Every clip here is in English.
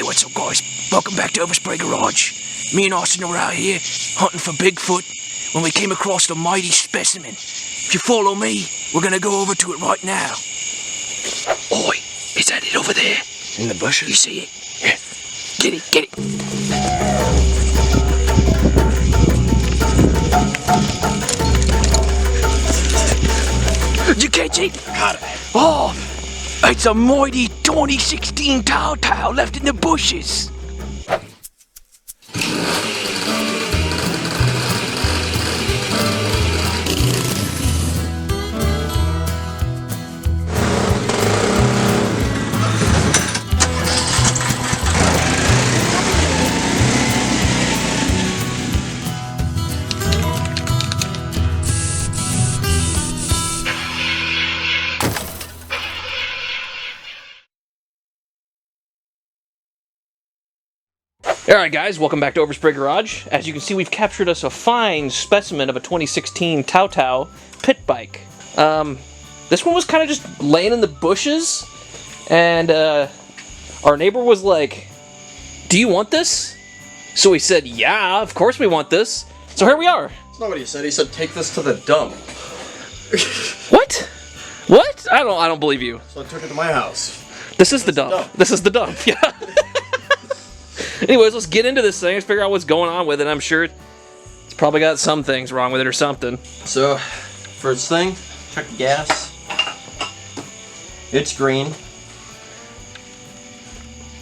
Hey, what's up, guys? Welcome back to Overspray Garage. Me and Austin are out here hunting for Bigfoot when we came across the mighty specimen. If you follow me, we're gonna go over to it right now. Oi, is that it over there? In the bushes? You see it? Yeah. Get it, get it. Did you catch it? Got it. Oh, it's a mighty 2016 TAO left in the bushes. Alright guys, welcome back to Overspray Garage. As you can see, we've captured us a fine specimen of a 2016 TAO Pit Bike. This one was kind of just laying in the bushes, and our neighbor was like, "Do you want this?" So we said, "Yeah, of course we want this." So here we are. That's not what he said. He said, take this to the dump. What? What? I don't believe you. So I took it to my house. This is the dump. This is the dump, yeah. Anyways, let's get into this thing. Let's figure out what's going on with it. I'm sure it's probably got some things wrong with it or something. So, first thing, check the gas. It's green.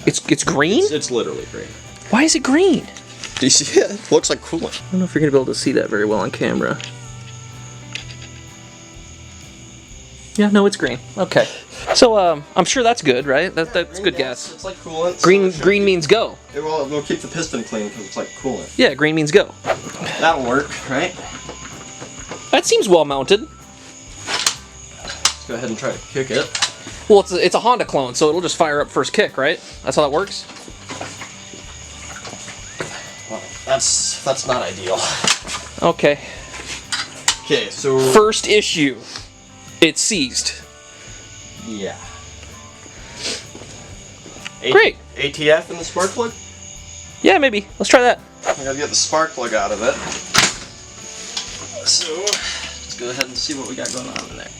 It's green? It's literally green. Why is it green? Do you see it? It looks like coolant. I don't know if you're going to be able to see that very well on camera. Yeah, no, it's green. Okay. So, I'm sure that's good, right? That's good gas. It's like coolant. Green means go. We'll keep the piston clean because it's like coolant. Yeah, green means go. That'll work, right? That seems well mounted. Let's go ahead and try to kick it. Well, it's a Honda clone, so it'll just fire up first kick, right? That's how that works? Well, that's not ideal. Okay. Okay, so... First issue. It's seized. Yeah. Great. ATF in the spark plug? Yeah, maybe. Let's try that. I gotta get the spark plug out of it. So, let's go ahead and see what we got going on in there.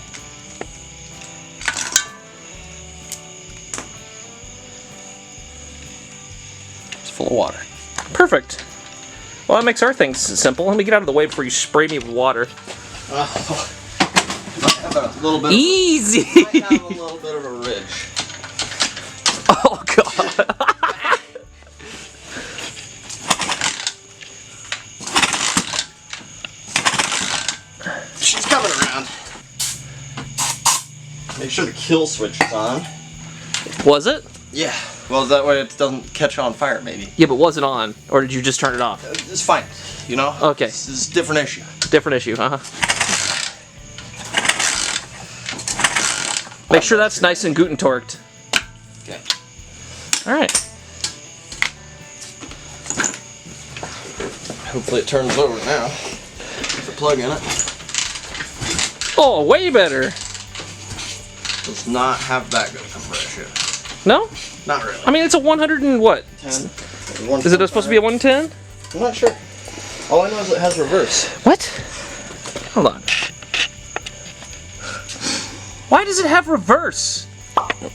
It's full of water. Perfect. Well, that makes our things simple. Let me get out of the way before you spray me with water. A little bit. Easy. Might have a little bit of a ridge. Oh god. She's coming around. Make sure the kill switch is on. Was it? Yeah. Well, that way it doesn't catch on fire, maybe. Yeah, but was it on, or did you just turn it off? It's fine. You know. Okay. This is a different issue. Different issue, huh? Make sure that's nice and Guten torqued. Okay. Alright. Hopefully it turns over now. Put the plug in it. Oh, way better. Does not have that good compression. No? Not really. I mean, it's a 100 and what? 10. Is it supposed to be a 110? I'm not sure. All I know is it has reverse. What? Hold on. Why does it have reverse?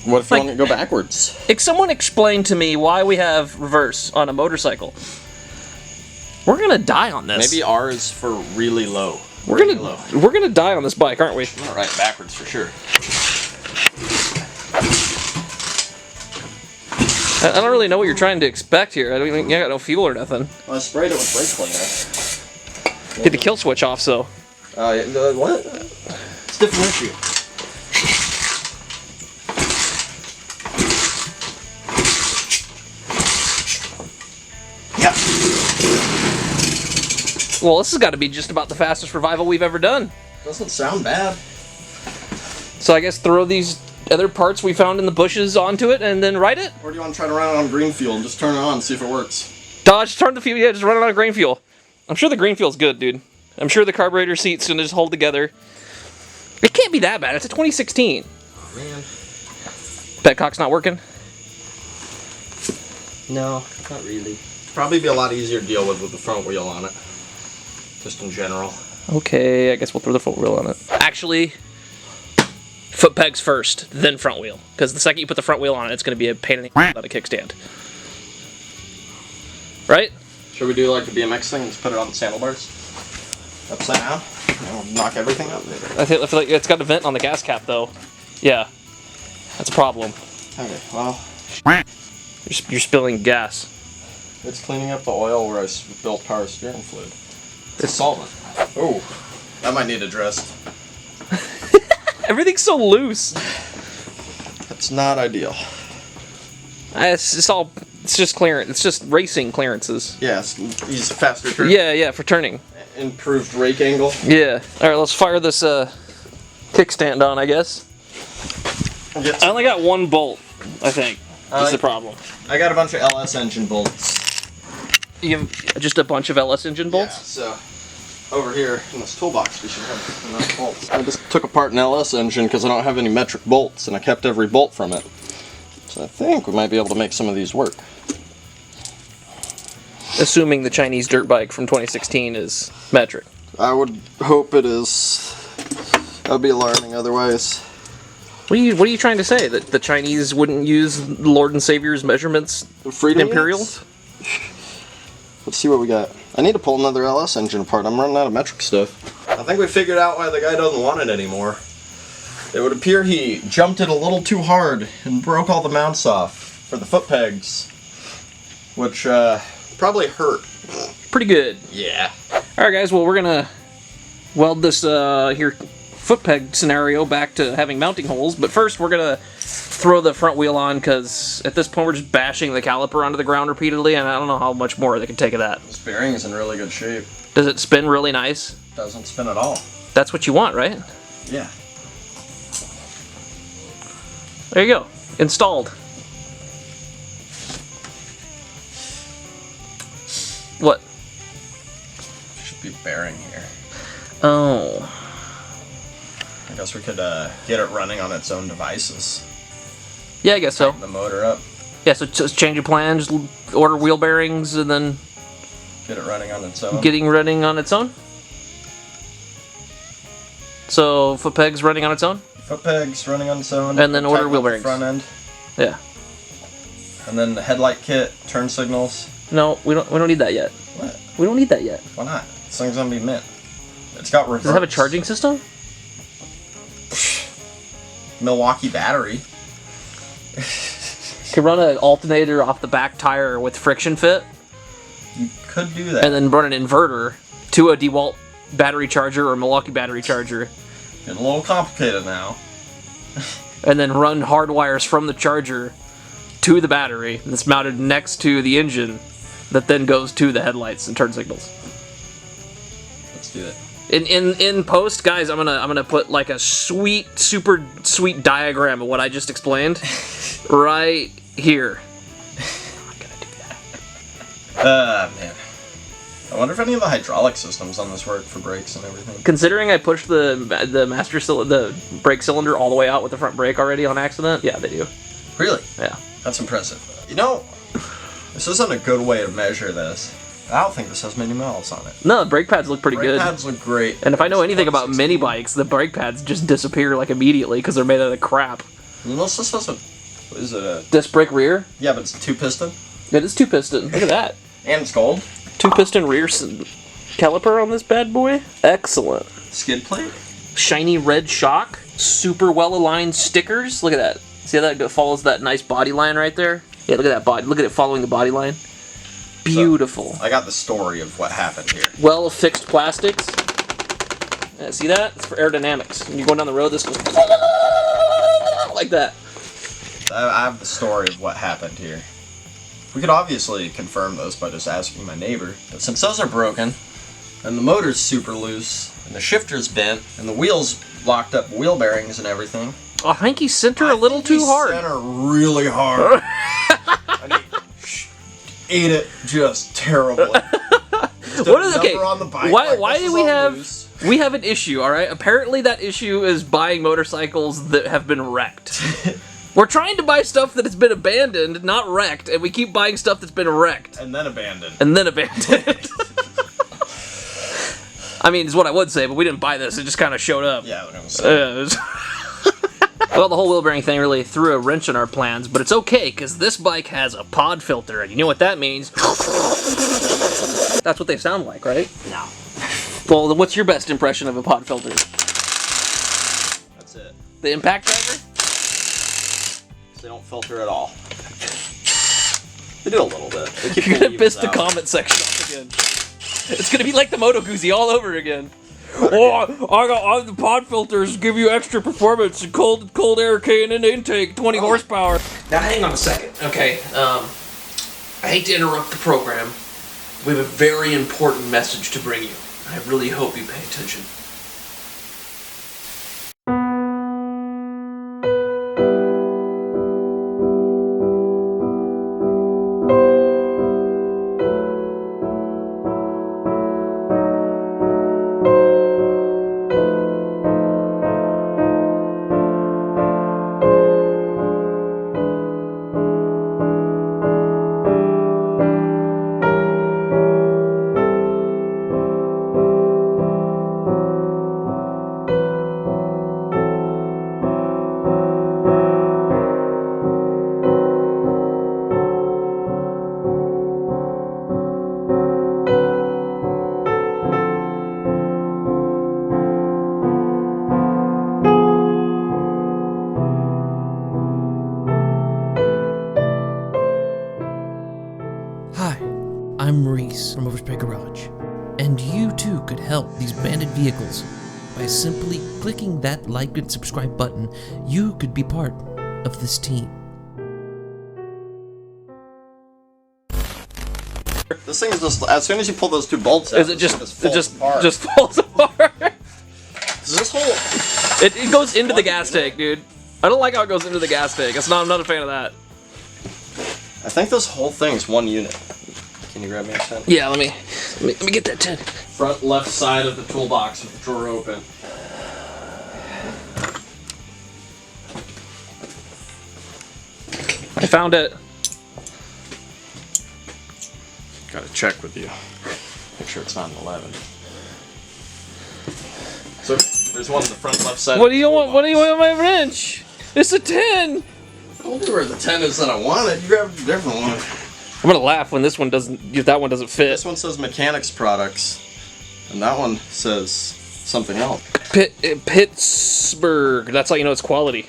What if you want to go backwards? Someone explain to me why we have reverse on a motorcycle. We're gonna die on this. Maybe R is for really low. We're gonna die on this bike, aren't we? All right, backwards for sure. I don't really know what you're trying to expect here. I got no fuel or nothing. Well, I sprayed it with brake cleaner. Get the kill switch off, so. What? It's a different issue. Yeah. Well, this has got to be just about the fastest revival we've ever done. Doesn't sound bad. So I guess throw these other parts we found in the bushes onto it and then ride it? Or do you want to try to run it on green fuel and just turn it on and see if it works? Dodge, turn the fuel, yeah, just run it on green fuel. I'm sure the green fuel's good, dude. I'm sure the carburetor seat's gonna just hold together. It can't be that bad. It's a 2016. Oh, man. Petcock's not working. No, not really. Probably be a lot easier to deal with the front wheel on it. Just in general. Okay, I guess we'll throw the front wheel on it. Actually, foot pegs first, then front wheel. Because the second you put the front wheel on it, it's going to be a pain in the ass on a kickstand. Right? Should we do like the BMX thing and just put it on the handlebars? Upside down? And we'll knock everything up. I feel like it's got a vent on the gas cap, though. Yeah. That's a problem. Okay, well. You're spilling gas. It's cleaning up the oil where I spilled power steering fluid. It's a solvent. Oh, that might need addressed. Everything's so loose. That's not ideal. It's just clearance. It's just racing clearances. Yeah, use faster turn. Yeah, for turning. Improved rake angle. Yeah. All right, let's fire this kickstand on, I guess. I only got one bolt, I think. That's the problem. I got a bunch of LS engine bolts. You have just a bunch of LS engine bolts? Yeah, so over here in this toolbox we should have enough bolts. I just took apart an LS engine because I don't have any metric bolts and I kept every bolt from it. So I think we might be able to make some of these work. Assuming the Chinese dirt bike from 2016 is metric. I would hope it is. That would be alarming otherwise. What are you trying to say? That the Chinese wouldn't use Lord and Savior's measurements? Freedom Imperials? Let's see what we got. I need to pull another LS engine apart. I'm running out of metric stuff. I think we figured out why the guy doesn't want it anymore. It would appear he jumped it a little too hard and broke all the mounts off for the foot pegs, which probably hurt. Pretty good. Yeah. Alright guys, well we're gonna weld this here foot peg scenario back to having mounting holes, but first we're gonna throw the front wheel on because at this point we're just bashing the caliper onto the ground repeatedly and I don't know how much more they can take of that. This bearing is in really good shape. Does it spin really nice? Doesn't spin at all. That's what you want, right? Yeah. There you go. Installed. What? Should be bearing here. Oh. I guess we could get it running on its own devices. Yeah, I guess so. Tighten the motor up. Yeah, so just change of plan, just order wheel bearings, and then Get it running on its own. getting running on its own. So foot pegs running on its own, Foot pegs running on its own. and then order Tighten wheel up the bearings. front end. Yeah. And then the headlight kit, turn signals. No, we don't need that yet. What? We don't need that yet. Why not? This thing's gonna be mint. It's got reverse. Does it have a charging system? Milwaukee battery. Can run an alternator off the back tire with friction fit, You could do that. and then run an inverter to a DeWalt battery charger or Milwaukee battery charger, Getting a little complicated now. and then run hard wires from the charger to the battery that's mounted next to the engine that then goes to the headlights and turn signals. Let's do it. In post, guys, I'm gonna put like a super sweet diagram of what I just explained right here. I'm gonna do that. Man. I wonder if any of the hydraulic systems on this work for brakes and everything. Considering I pushed the brake cylinder all the way out with the front brake already on accident, yeah, they do. Really? Yeah. That's impressive. You know, this isn't a good way to measure this. I don't think this has many miles on it. No, the brake pads look pretty good. Brake pads look great. And if I know anything about mini bikes, the brake pads just disappear like immediately because they're made out of crap. Unless this has a... Is it a... Disc brake rear? Yeah, but it's a two-piston. It is two piston. Look at that. And it's gold. Two piston rear caliper on this bad boy. Excellent. Skid plate. Shiny red shock. Super well aligned stickers. Look at that. See how that follows that nice body line right there? Yeah, look at that body. Look at it following the body line. Beautiful. So, I got the story of what happened here. Well affixed plastics. Yeah, see that? It's for aerodynamics. When you're going down the road, this goes like that. I have the story of what happened here. We could obviously confirm this by just asking my neighbor. But since those are broken, and the motor's super loose, and the shifter's bent, and the wheels locked up wheel bearings and everything. I think he sent her a little too hard. He sent her really hard. And he ate it just terribly. What is okay? On the bike, why like, do we have an issue? All right. Apparently that issue is buying motorcycles that have been wrecked. We're trying to buy stuff that has been abandoned, not wrecked, and we keep buying stuff that's been wrecked. And then abandoned. And then abandoned. I mean, is what I would say, but we didn't buy this. It just kind of showed up. Yeah, what I was saying. Well, the whole wheel bearing thing really threw a wrench in our plans, but it's okay, because this bike has a pod filter, and you know what that means? That's what they sound like, right? No. Well, then what's your best impression of a pod filter? That's it. The impact driver? They don't filter at all. They do a little bit. They keep You're the gonna piss leaves the out. comment section off again. It's gonna be like the Moto Guzzi all over again. Oh, the pod filters give you extra performance and cold air K&N intake, 20 horsepower. Now hang on a second, okay? I hate to interrupt the program. We have a very important message to bring you. I really hope you pay attention. Hi, I'm Reese from Overspray Garage, and you too could help these banded vehicles by simply clicking that like and subscribe button. You could be part of this team. This thing is just, as soon as you pull those two bolts out, Is it just apart. just falls apart? This whole... It goes into the gas tank, dude. I don't like how it goes into the gas tank. I'm not a fan of that. I think this whole thing is one unit. Can you grab me a tin? Yeah, let me get that tin. Front left side of the toolbox with the drawer open. I found it. Gotta check with you. Make sure it's not an 11. So there's one on the front left side. What do you want? What do you want on my wrench? It's a 10. I told you where the 10 is that I wanted. You grabbed a different one. I'm gonna laugh when this one doesn't. If that one doesn't fit. This one says mechanics products, and that one says something else. Pittsburgh. That's how you know it's quality.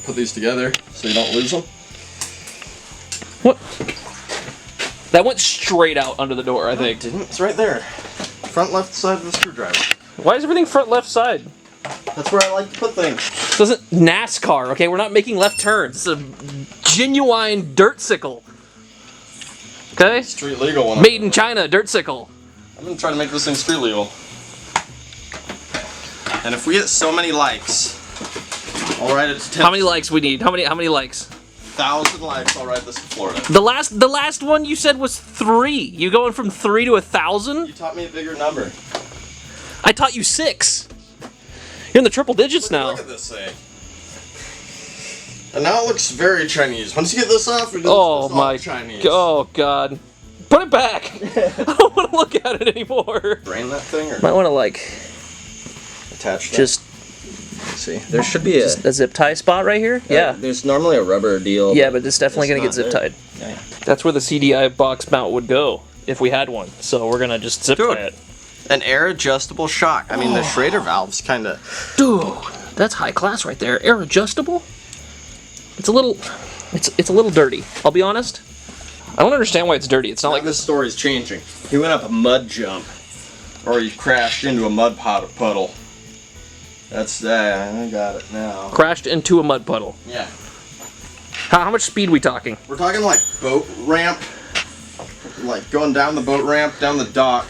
Put these together so you don't lose them. What? That went straight out under the door, I think. Didn't? It's right there. Front left side of the screwdriver. Why is everything front left side? That's where I like to put things. This isn't NASCAR, okay? We're not making left turns. It's a genuine dirt sickle. Okay? Street legal one. Made in China, dirt sickle. I'm gonna try to make this thing street legal. And if we get so many likes, I'll write it to 10. How many likes we need? How many likes? 1,000 likes, I'll write this to Florida. The last one you said was 3. You going from 3 to 1,000? You taught me a bigger number. I taught you 6. You're in the triple digits now. Look at this thing. And now it looks very Chinese. Once you get this off, it looks Oh all my Chinese. Oh god. Put it back. I don't want to look at it anymore. Drain that thing or Might want to like attach that? just Let's see. There should be a zip tie spot right here. Yeah. There's normally a rubber deal. Yeah, but it's definitely it's gonna get not zip there. tied. Yeah. That's where the CDI box mount would go if we had one. So we're gonna just zip Dude. tie it. An air adjustable shock. I mean, the Schrader valve's kind of. Dude, that's high class right there. Air adjustable. It's a little dirty. I'll be honest. I don't understand why it's dirty. It's not Like like this story's changing. He went up a mud jump, or he crashed into a mud puddle. That's I got it now. crashed into a mud puddle. Yeah. How much speed we talking? We're talking like boat ramp, like going down the boat ramp, down the dock,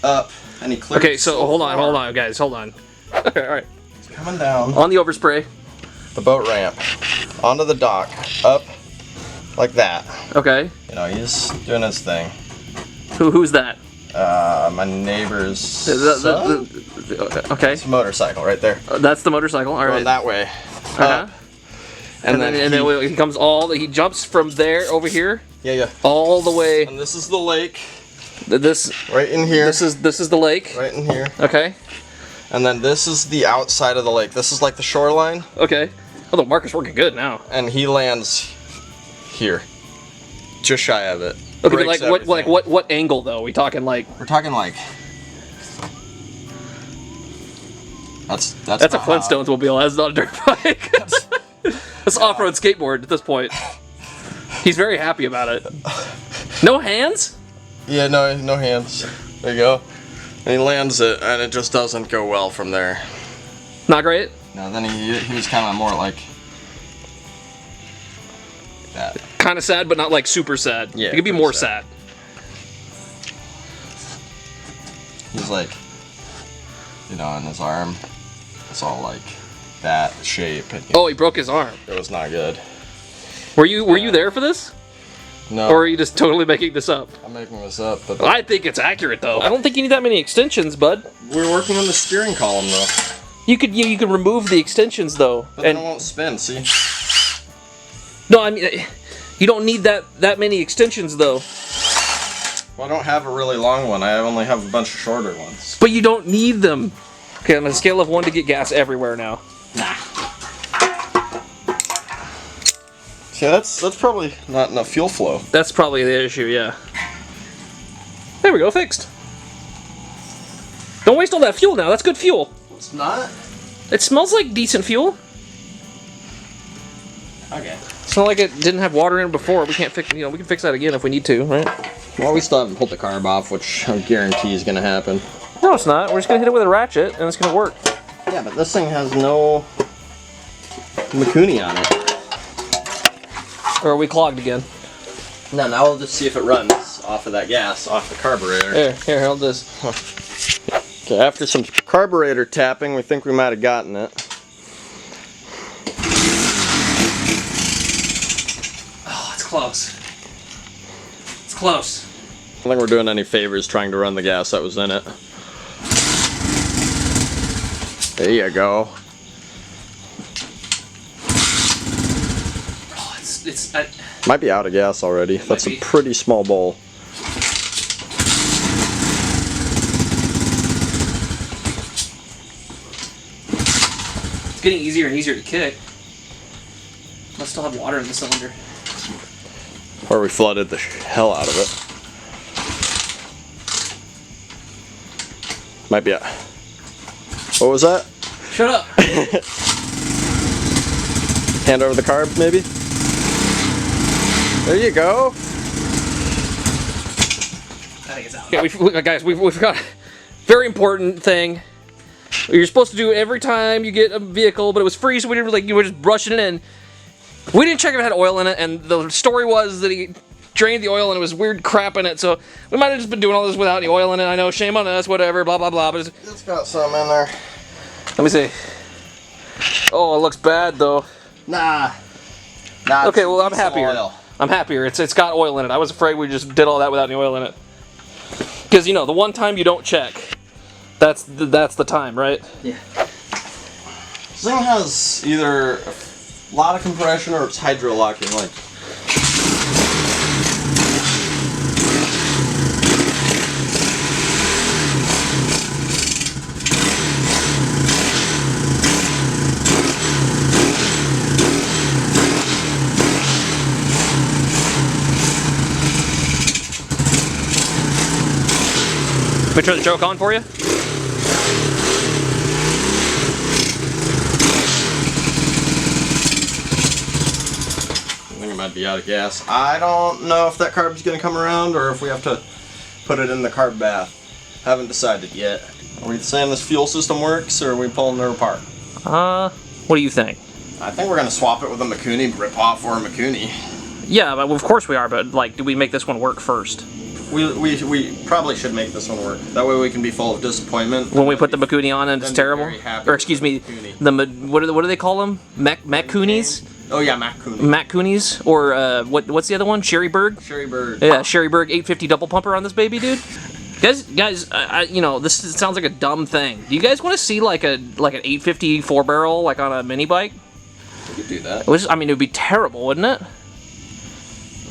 up, and he cleared. Okay, it so hold on, guys, hold on. Okay, all right. Coming down On the overspray. the boat ramp, onto the dock, up, like that. Okay. You know, he's doing his thing. Who's that? My neighbor's son? Okay. It's a motorcycle right there. That's the motorcycle. All Going right. that way. Uh-huh. Up. And then he comes he jumps from there over here. Yeah. All the way. And this is the lake. This right in here. This is the lake. Right in here. Okay. And then this is the outside of the lake. This is like the shoreline. Okay. Oh, the marker's working good now. And he lands here, just shy of it. Okay, but what angle though? We talking like? We're talking like. That's a Flintstones mobile. That's not a dirt bike. That's off-road skateboard at this point. He's very happy about it. No hands? Yeah, no hands. There you go. And he lands it, and it just doesn't go well from there. Not great? No, then he was kind of more like that. Kind of sad, but not like super sad. Yeah, it could be more sad. He's like, on his arm, it's all like that shape. And, oh, he broke his arm. It was not good. Were you there for this? No. Or are you just totally making this up? I'm making this up, but I think it's accurate though. I don't think you need that many extensions, bud. We're working on the steering column though. You could remove the extensions though, but then it won't spin. See? No, I mean, you don't need that many extensions though. Well, I don't have a really long one. I only have a bunch of shorter ones. But you don't need them. Okay, on a scale of 1 to get gas everywhere now. Nah. See, that's probably not enough fuel flow. That's probably the issue, yeah. There we go, fixed. Don't waste all that fuel now. That's good fuel. It's not? It smells like decent fuel. Okay. It's not like it didn't have water in it before. We can't fix, we can fix that again if we need to, right? Well, we still haven't pulled the carb off, which I guarantee is going to happen. No, it's not. We're just going to hit it with a ratchet, and it's going to work. Yeah, but this thing has no Mikuni on it. Or are we clogged again? No, now we'll just see if it runs off of that gas, off the carburetor. Here, hold this. Okay, after some carburetor tapping, we think we might have gotten it. Oh, it's close. It's close. I don't think we're doing any favors trying to run the gas that was in it. There you go. Oh, it's might be out of gas already. That's a pretty small bowl. It's getting easier and easier to kick. Must still have water in the cylinder. Or we flooded the hell out of it. Might be a... What was that? Shut up! Hand over the carb, maybe? There you go. I think it's out. Okay, guys, we forgot a very important thing. You're supposed to do it every time you get a vehicle, but it was free, so we didn't you were just brushing it in. We didn't check if it had oil in it, and the story was that he drained the oil and it was weird crap in it, so we might have just been doing all this without any oil in it. I know, shame on us, whatever, blah, blah, blah, but it's got some in there. Let me see. Oh, it looks bad, though. Nah. Okay, well, I'm happier. Oil. I'm happier. It's got oil in it. I was afraid we just did all that without any oil in it. Because, the one time you don't check, that's the time, right? Yeah. This thing has either a lot of compression or it's hydro locking, like. Let me turn the choke on for you. I think it might be out of gas. I don't know if that carb's going to come around or if we have to put it in the carb bath. Haven't decided yet. Are we saying this fuel system works or are we pulling it apart? What do you think? I think we're going to swap it with a Mikuni, rip off for a Mikuni. Yeah, but of course we are, but do we make this one work first? We probably should make this one work. That way we can be full of disappointment. When we put the Mikuni on and it's terrible? Or excuse me, what do they call them? Mech-Coonies? Oh yeah, Mac-Coonies. Mac-Coonies? Or what's the other one? Sherryberg? Sherryberg. Yeah, Sherryberg 850 double pumper on this baby, dude. Guys, this sounds like a dumb thing. Do you guys want to see like an 850 4-barrel like on a mini bike? We could do that. I mean, it would be terrible, wouldn't it?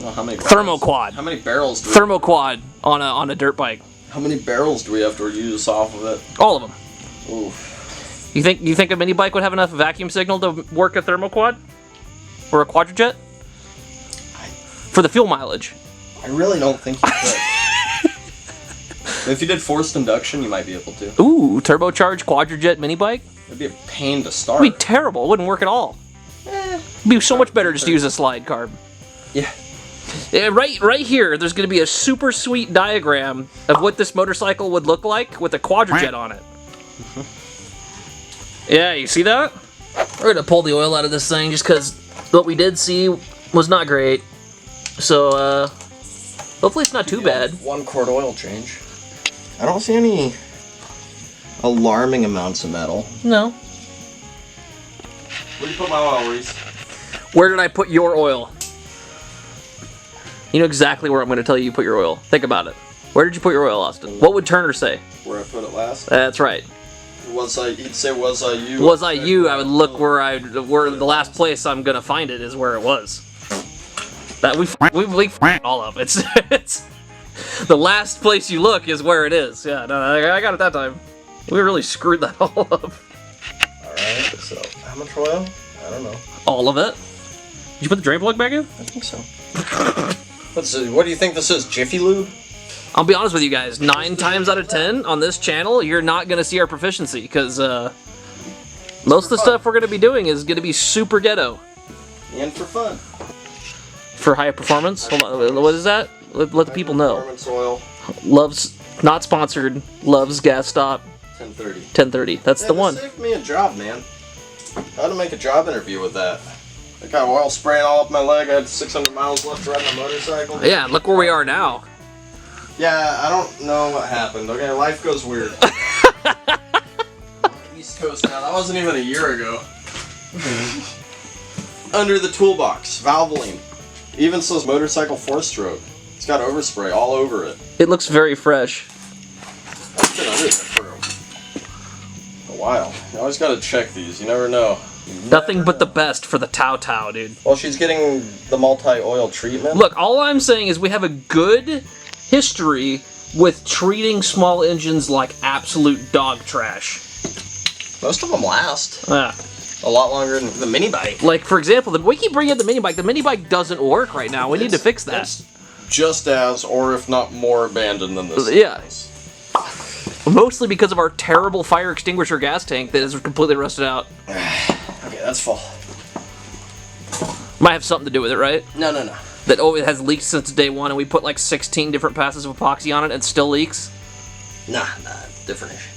Well, how many Thermoquad. How many barrels? Thermoquad on a dirt bike. How many barrels do we have to use off of it? All of them. Oof. You think a mini bike would have enough vacuum signal to work a thermoquad? Or a quadrojet? For the fuel mileage. I really don't think you could. If you did forced induction, you might be able to. Ooh, turbocharged quadrojet mini bike? It'd be a pain to start. It'd be terrible. It wouldn't work at all. It'd be so much better just to use a slide carb. Yeah. Yeah, right here, there's going to be a super sweet diagram of what this motorcycle would look like with a quadrojet on it. Yeah, you see that? We're going to pull the oil out of this thing just because what we did see was not great. So, hopefully it's not too bad. 1 quart oil change. I don't see any alarming amounts of metal. No. Where do you put my oil, Reese? Where did I put your oil? You know exactly where I'm going to tell you put your oil. Think about it. Where did you put your oil, Austin? What would Turner say? Where I put it last? That's right. He'd say, was I you? Was I you, I would look where the last place I'm going to find it is where it was. That we all up. It's the last place you look is where it is. Yeah, no, I got it that time. We really screwed that all up. Alright, so how much oil? I don't know. All of it. Did you put the drain plug back in? I think so. What do you think this is? Jiffy Lube? I'll be honest with you guys. 9 times out of 10 on this channel, you're not going to see our proficiency because most of the stuff we're going to be doing is going to be super ghetto. And for fun. For high performance? Hold on, what is that? Let the people know. Performance oil. Loves, not sponsored, loves gas stop. 1030. 1030. That's the one. Saved me a job, man. I had to make a job interview with that. I got oil spraying all up my leg. I had 600 miles left to ride my motorcycle. Yeah, look where we are now. Yeah, I don't know what happened. Okay, life goes weird. East Coast now. That wasn't even a year ago. Under the toolbox, Valvoline. Even says motorcycle 4-stroke. It's got overspray all over it. It looks very fresh. I've been under there for a while. You always gotta check these. You never know. Nothing but the best for the TAO TAO, dude. Well, she's getting the multi-oil treatment. Look, all I'm saying is we have a good history with treating small engines like absolute dog trash. Most of them last. Yeah. A lot longer than the mini bike. Like, for example, we keep bringing up the mini bike. The mini bike doesn't work right now. We need to fix that. It's just as, or if not more, abandoned than this. Yeah. Mostly because of our terrible fire extinguisher gas tank that is completely rusted out. Okay, that's full. Might have something to do with it, right? No. That always has leaked since day one, and we put like 16 different passes of epoxy on it, and it still leaks. Nah, different issue.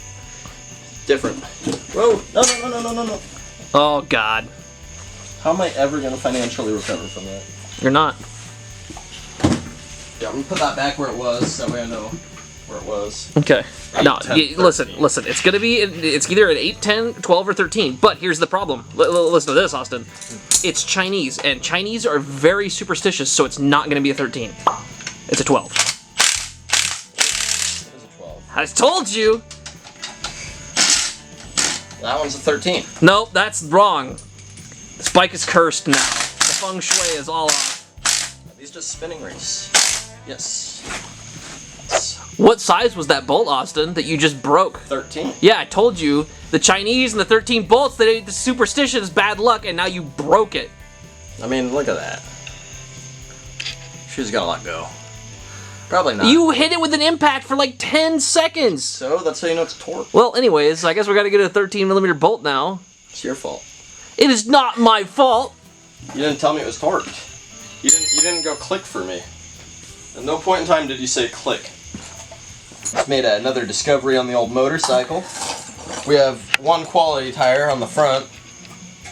Different. Whoa, no. Oh God. How am I ever gonna financially recover from that? You're not. Yeah, I'm gonna put that back where it was, that way I know where it was. Okay. 8, No, 10, listen. It's gonna be. It's either an 8, 10, 12, or 13. But here's the problem. Listen to this, Austin. It's Chinese, and Chinese are very superstitious, so it's not gonna be a 13. It's a 12. It was a 12. I told you. That one's a 13. Nope, that's wrong. This bike is cursed now. The feng shui is all off. Are these just spinning rings? Yes. What size was that bolt, Austin, that you just broke? 13. Yeah, I told you. The Chinese and the 13 bolts, the superstition is bad luck, and now you broke it. I mean, look at that. She's gotta let go. Probably not. You hit it with an impact for like 10 seconds. So, that's how you know it's torque. Well, anyways, I guess we gotta get a 13mm bolt now. It's your fault. It is not my fault. You didn't tell me it was torqued. You didn't go click for me. At no point in time did you say click. Just made another discovery on the old motorcycle. We have one quality tire on the front.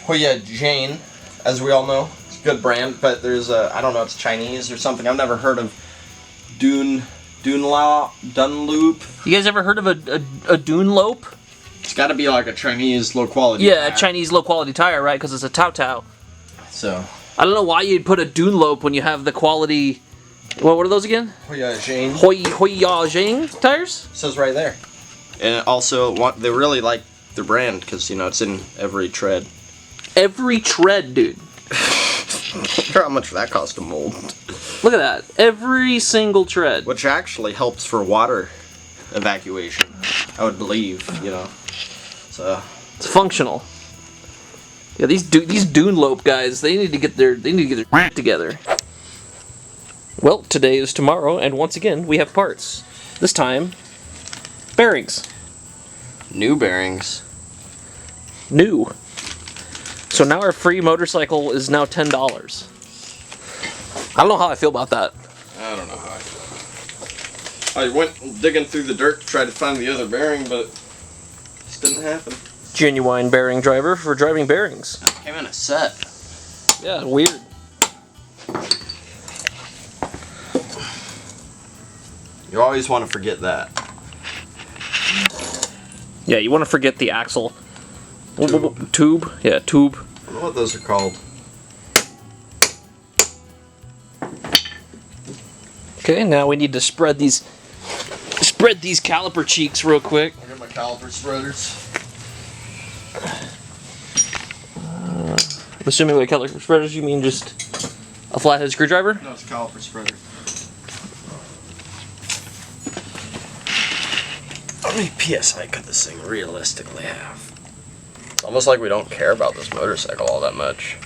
Hoya Jane, as we all know. It's a good brand, but there's a, I don't know, it's Chinese or something. I've never heard of Dunlop. You guys ever heard of a Dunlop? It's got to be like a Chinese low quality Yeah, tire. a Chinese low quality tire, right? Because it's a TAO TAO. So, I don't know why you'd put a Dunlop when you have the quality. What are those again? Hoya Jane. Hoya Jing tires? It says right there. And also, they really like their brand because, you know, it's in every tread. every tread, dude. I wonder how much that cost to mold. Look at that. Every single tread. Which actually helps for water evacuation, I would believe, you know. So It's functional. Yeah, these dune lope guys, they need to get their shit together. Well, today is tomorrow, and once again we have parts. This time, bearings. new bearings. New. So now our free motorcycle is now $10. I don't know how I feel about that. I don't know how I feel. I went digging through the dirt to try to find the other bearing, but it just didn't happen. Genuine bearing driver for driving bearings. Came in a set. Yeah, weird. You always want to forget that. Yeah, you want to forget the axle. Tube. Tube? Yeah, tube. I don't know what those are called. Okay, now we need to spread these caliper cheeks real quick. I got my caliper spreaders. I'm assuming by caliper spreaders you mean just a flathead screwdriver? No, it's a caliper spreader. How many PSI could this thing realistically have? It's almost like we don't care about this motorcycle all that much.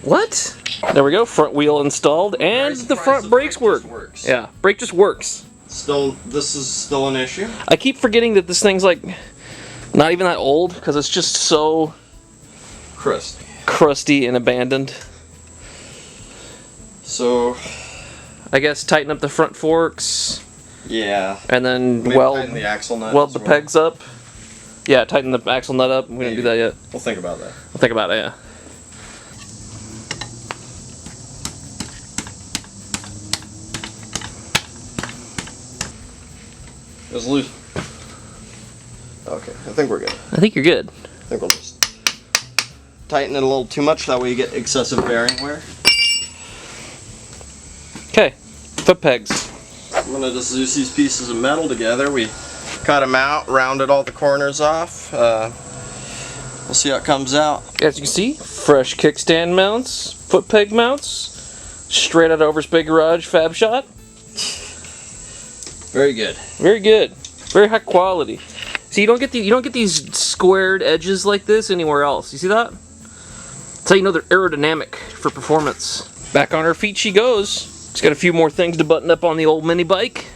What? There we go, front wheel installed, and the front brakes work. Yeah, brake just works. This is still an issue? I keep forgetting that this thing's like not even that old because it's just so crusty and abandoned. So, I guess tighten up the front forks. yeah. And then Maybe tighten the axle nut weld as the well. pegs up. Yeah, tighten the axle nut up. We didn't do that yet. We'll think about that. I'll think about it, yeah. It was loose. Okay, I think we're good. I think you're good. I think we'll just tighten it a little too much, that way you get excessive bearing wear. Okay, foot pegs. I'm gonna just use these pieces of metal together. We cut them out, rounded all the corners off. We'll see how it comes out. As you can see, fresh kickstand mounts, foot peg mounts, straight out of Overspray Garage Fab Shot. Very good. Very good. Very high quality. See, you don't get these squared edges like this anywhere else. You see that? That's how you know they're aerodynamic for performance. Back on her feet she goes. She's got a few more things to button up on the old mini bike.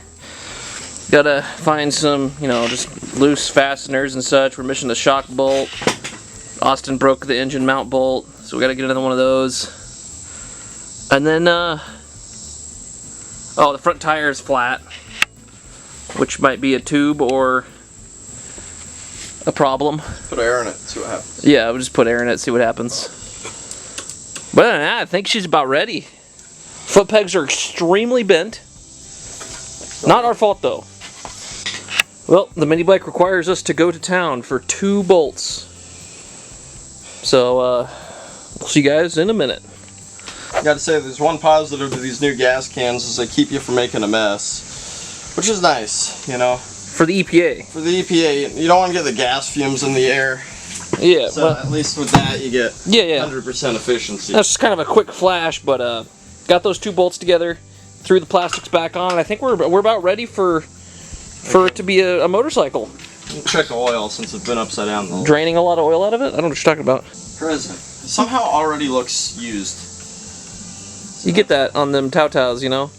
Gotta find some, just loose fasteners and such. We're missing the shock bolt. Austin broke the engine mount bolt, so we gotta get another one of those. And then, the front tire is flat, which might be a tube or a problem. Put air in it, see what happens. Yeah, we'll just put air in it, see what happens. But other than that, I think she's about ready. Foot pegs are extremely bent. Not our fault though. Well, the mini bike requires us to go to town for 2 bolts. So, we'll see you guys in a minute. I gotta say, there's one positive to these new gas cans is they keep you from making a mess. Which is nice, For the EPA. For the EPA, you don't want to get the gas fumes in the air. Yeah, So at least with that you get 100% efficiency. That's just kind of a quick flash, but got those 2 bolts together, threw the plastics back on. I think we're about ready for it to be a motorcycle. Check the oil since it's been upside down though. Draining a lot of oil out of it? I don't know what you're talking about. Present. Somehow already looks used. You get that on them Taos, Alright.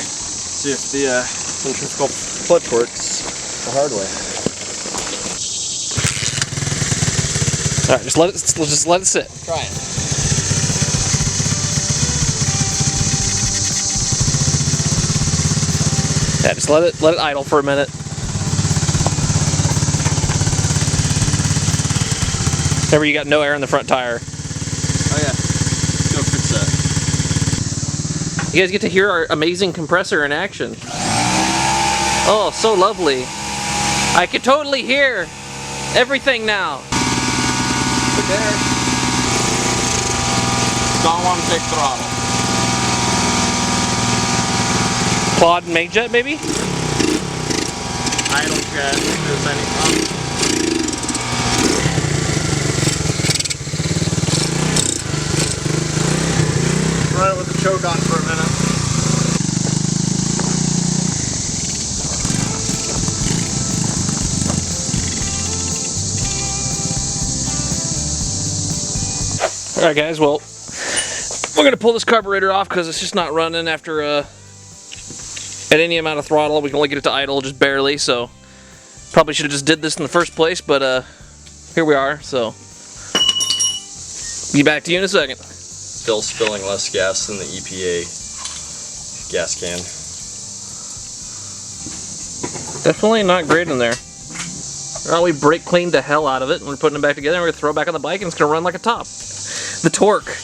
See if the centrifugal clutch works the hard way. Alright, just let it sit. Try it. Yeah, just let it idle for a minute. Remember, you got no air in the front tire. Oh yeah. Go fix that. You guys get to hear our amazing compressor in action. Oh, so lovely. I can totally hear everything now. Quick air. Don't want to take throttle. Quad and main jet, maybe? Idle jet if there's any. run it with the choke on for a minute. Alright guys, well, we're going to pull this carburetor off because it's just not running after at any amount of throttle. We can only get it to idle just barely, so probably should have just did this in the first place, but here we are, so be back to you in a second. Still spilling less gas than the EPA gas can. Definitely not great in there. Well, we brake cleaned the hell out of it, and we're putting it back together, and we're going to throw it back on the bike, and it's going to run like a top. The torque.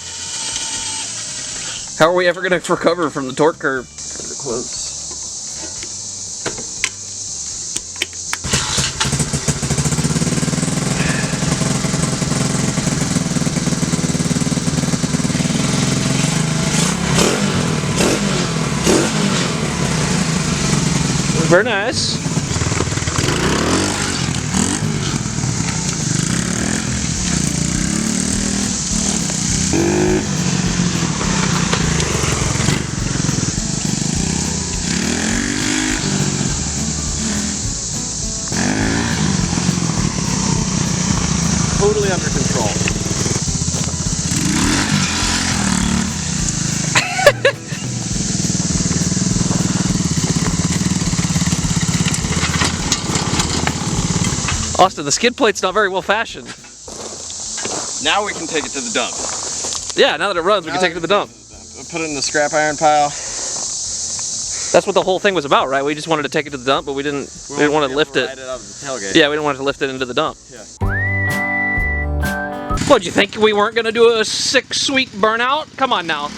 How are we ever going to recover from the torque curve? Close. Very nice. Totally under control. Austin, the skid plate's not very well fashioned. Now we can take it to the dump. Yeah, now that it runs, we can take it to the dump. Put it in the scrap iron pile. That's what the whole thing was about, right? We just wanted to take it to the dump, but we didn't want to lift it. Ride it out of the tailgate. Yeah, we didn't want to lift it into the dump. Yeah. What'd you think we weren't going to do a sick, sweet burnout? Come on now.